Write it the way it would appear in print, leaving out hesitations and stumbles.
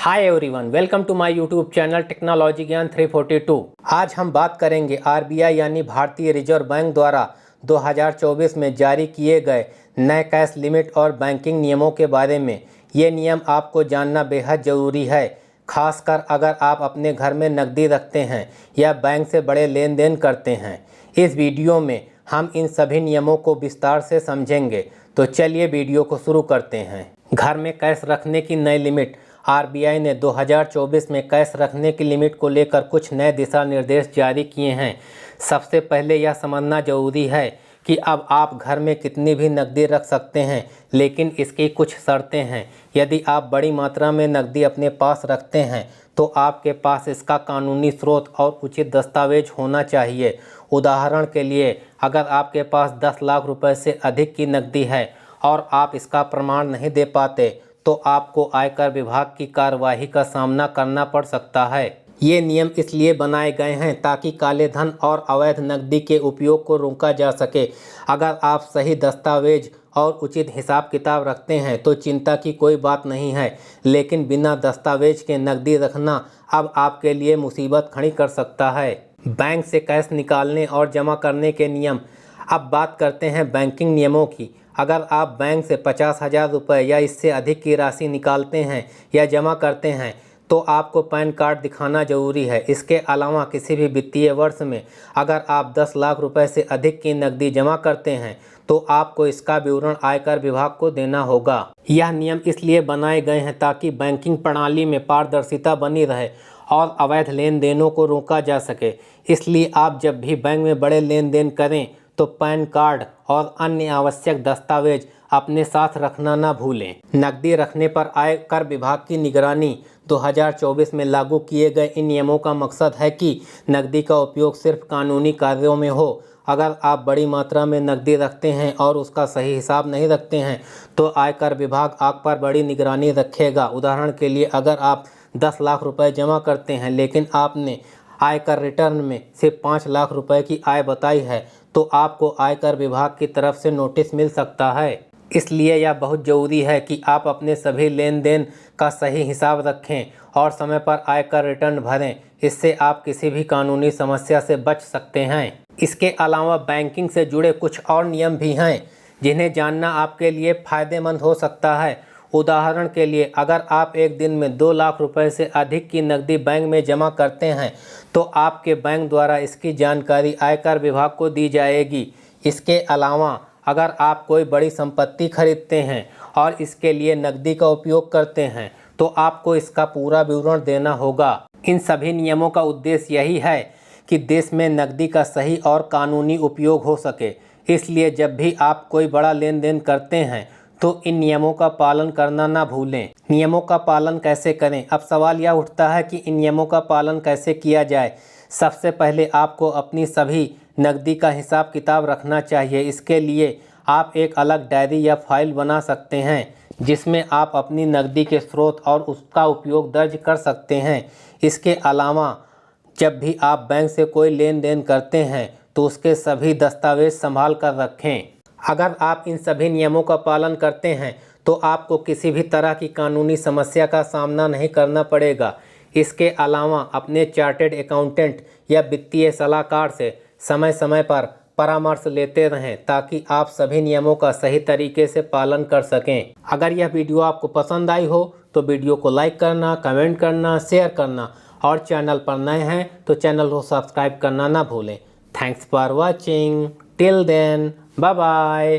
Hi everyone, welcome to my YouTube channel technology Gyan 342। आज हम बात करेंगे आरबीआई यानी भारतीय रिजर्व बैंक द्वारा 2024 में जारी किए गए नए कैश लिमिट और बैंकिंग नियमों के बारे में। ये नियम आपको जानना बेहद ज़रूरी है, खासकर अगर आप अपने घर में नकदी रखते हैं या बैंक से बड़े लेन देन करते हैं। इस वीडियो में हम इन सभी नियमों को विस्तार से समझेंगे, तो चलिए वीडियो को शुरू करते हैं। घर में कैश रखने की नई लिमिट। आरबीआई ने 2024 में कैश रखने की लिमिट को लेकर कुछ नए दिशा निर्देश जारी किए हैं। सबसे पहले यह समझना जरूरी है कि अब आप घर में कितनी भी नकदी रख सकते हैं, लेकिन इसकी कुछ शर्तें हैं। यदि आप बड़ी मात्रा में नकदी अपने पास रखते हैं तो आपके पास इसका कानूनी स्रोत और उचित दस्तावेज होना चाहिए। उदाहरण के लिए, अगर आपके पास 10 लाख रुपए से अधिक की नकदी है और आप इसका प्रमाण नहीं दे पाते तो आपको आयकर विभाग की कार्रवाई का सामना करना पड़ सकता है। ये नियम इसलिए बनाए गए हैं ताकि काले धन और अवैध नकदी के उपयोग को रोका जा सके। अगर आप सही दस्तावेज और उचित हिसाब किताब रखते हैं तो चिंता की कोई बात नहीं है, लेकिन बिना दस्तावेज के नकदी रखना अब आपके लिए मुसीबत खड़ी कर सकता है। बैंक से कैश निकालने और जमा करने के नियम। अब बात करते हैं बैंकिंग नियमों की। अगर आप बैंक से 50,000 रुपये या इससे अधिक की राशि निकालते हैं या जमा करते हैं तो आपको पैन कार्ड दिखाना जरूरी है। इसके अलावा किसी भी वित्तीय वर्ष में अगर आप 10 लाख रुपए से अधिक की नकदी जमा करते हैं तो आपको इसका विवरण आयकर विभाग को देना होगा। यह नियम इसलिए बनाए गए हैं ताकि बैंकिंग प्रणाली में पारदर्शिता बनी रहे और अवैध लेन देनों को रोका जा सके। इसलिए आप जब भी बैंक में बड़े लेन देन करें तो पैन कार्ड और अन्य आवश्यक दस्तावेज अपने साथ रखना ना भूलें। नकदी रखने पर आयकर विभाग की निगरानी। 2024 में लागू किए गए इन नियमों का मकसद है कि नकदी का उपयोग सिर्फ कानूनी कार्यों में हो। अगर आप बड़ी मात्रा में नकदी रखते हैं और उसका सही हिसाब नहीं रखते हैं तो आयकर विभाग आप पर बड़ी निगरानी रखेगा। उदाहरण के लिए, अगर आप 10 लाख रुपए जमा करते हैं लेकिन आपने आयकर रिटर्न में सिर्फ 5 लाख रुपए की आय बताई है तो आपको आयकर विभाग की तरफ से नोटिस मिल सकता है। इसलिए यह बहुत ज़रूरी है कि आप अपने सभी लेन देन का सही हिसाब रखें और समय पर आयकर रिटर्न भरें। इससे आप किसी भी कानूनी समस्या से बच सकते हैं। इसके अलावा बैंकिंग से जुड़े कुछ और नियम भी हैं जिन्हें जानना आपके लिए फ़ायदेमंद हो सकता है। उदाहरण के लिए, अगर आप एक दिन में 2 लाख रुपए से अधिक की नकदी बैंक में जमा करते हैं तो आपके बैंक द्वारा इसकी जानकारी आयकर विभाग को दी जाएगी। इसके अलावा अगर आप कोई बड़ी संपत्ति खरीदते हैं और इसके लिए नकदी का उपयोग करते हैं तो आपको इसका पूरा विवरण देना होगा। इन सभी नियमों का उद्देश्य यही है कि देश में नकदी का सही और कानूनी उपयोग हो सके। इसलिए जब भी आप कोई बड़ा लेन देन करते हैं तो इन नियमों का पालन करना ना भूलें। नियमों का पालन कैसे करें? अब सवाल यह उठता है कि इन नियमों का पालन कैसे किया जाए। सबसे पहले आपको अपनी सभी नकदी का हिसाब किताब रखना चाहिए। इसके लिए आप एक अलग डायरी या फाइल बना सकते हैं जिसमें आप अपनी नकदी के स्रोत और उसका उपयोग दर्ज कर सकते हैं। इसके अलावा जब भी आप बैंक से कोई लेन देन करते हैं तो उसके सभी दस्तावेज संभाल कर रखें। अगर आप इन सभी नियमों का पालन करते हैं तो आपको किसी भी तरह की कानूनी समस्या का सामना नहीं करना पड़ेगा। इसके अलावा अपने चार्टेड अकाउंटेंट या वित्तीय सलाहकार से समय समय पर परामर्श लेते रहें ताकि आप सभी नियमों का सही तरीके से पालन कर सकें। अगर यह वीडियो आपको पसंद आई हो तो वीडियो को लाइक करना, कमेंट करना, शेयर करना और चैनल पर नए हैं तो चैनल को सब्सक्राइब करना ना भूलें। Thanks for watching. Till then, bye bye.